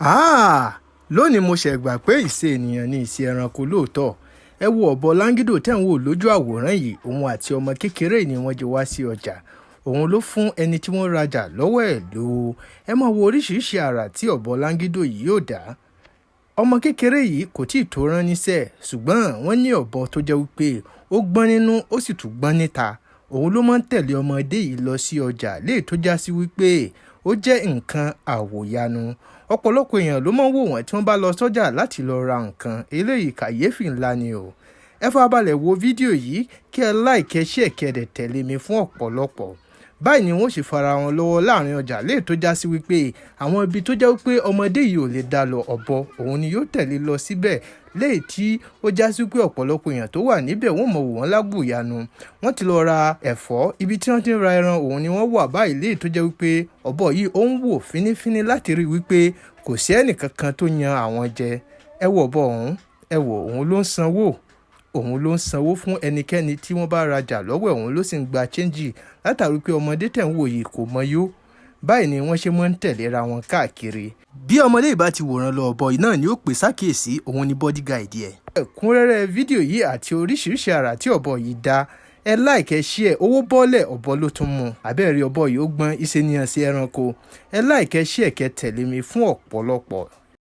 Lónìí mo ṣẹ̀ gbà pé ìṣe ènìyàn ni ìṣe ẹranko lóòótọ́. Ẹ wo ọ̀bọ láńgídò tẹ́ ń wò lójú àwòrán yìí, òun àti ọmọ kékeré ni wọ́n jọ wá sí ọjà. Òun ló fún ẹni tí wọ́n rajà lọ́wọ́ ẹ̀ lò. Ẹ máa wo oríṣiríṣi àrà tí ọ̀bọ láńgídò yìí yóò dá. Ọmọ kékeré yìí kò tíì tó rán níṣẹ́, ṣùgbọ́n wọ́n ní ọ̀bọ tó jẹ́ wípé ó gbọ́n nínú ó sì tún gbọ́n níta. Òun ló máa ń tẹ̀lé ọmọdé yìí lọ sí ọjà léè tó já sí wípé ó jẹ́ nǹkan àwòyanu. Ọ̀pọ̀lọpọ̀ èèyàn ló máa ń wò wọ́n tí wọ́n bá lọ sọ́jà láti lọ ra nǹkan. Eléyìí kàyéfì ńlá ni o. Ẹ farabalẹ̀ wo fídíò yìí kí ẹ like, ẹ share, kí ẹ dẹ̀ tẹ̀lé mi fún ọ̀pọ̀lọpọ̀. Báyìí ni wọ́n ṣe fara wọn lọ́wọ́ láàrin ọjà léè tó já sí wípé àwọn ibi tó jẹ́ wípé ọmọdé yìí ò lè dá lọ, ọ̀bọ òun ni yóò tẹ̀lé lọ síbẹ̀ léè tí ó já sí pé ọ̀pọ̀lọpọ̀ èèyàn tó wà níbẹ̀ wọ́n mọ̀ wò wọ́n lágbòyanu. Wọ́n ti lọ ra ẹ̀fọ́, ibi tí wọ́n ti ń ra ẹran òun ni wọ́n wà báyìí léè tó jẹ́ wípé ọ̀bọ yìí ó ń wò fínífíní láti rí wípé kò sí ẹnìkankan tó yan àwọn jẹ. Ẹ wo ọ̀bọ ọ̀hún, ẹ wò òun ló ń sanwó. Òun ló ń sanwó fún ẹnikẹ́ni tí wọ́n bá rajà lọ́wọ́ ẹ̀, òun ló sì ń gba chẹ́ńjì látàrí pé ọmọdé tẹ̀ ń wò yìí kò mọ yó. Báyìí ni wọ́n ṣe máa ń tẹ̀léra wọn káàkiri. Bí ọmọdé yìí bá ti wòran lọ, ọ̀bọ yìí náà ni ó pè sákìyèsí, òun ni bodyguard ẹ̀. Ẹ̀kúnrẹ́rẹ́ fídíò yìí àti oríṣiríṣi àrà tí ọ̀bọ yìí dá, ẹ like, ẹ share, owó bọ́lẹ̀ ọ̀bọ ló tún mú. Àbẹ́ẹ̀rí ọ̀bọ yìí ó gbọ́n, ìṣe nìyàn sí ẹranko. Ẹ like, ẹ share, kẹ́ tẹ̀lé mi fún ọ̀pọ̀lọpọ̀.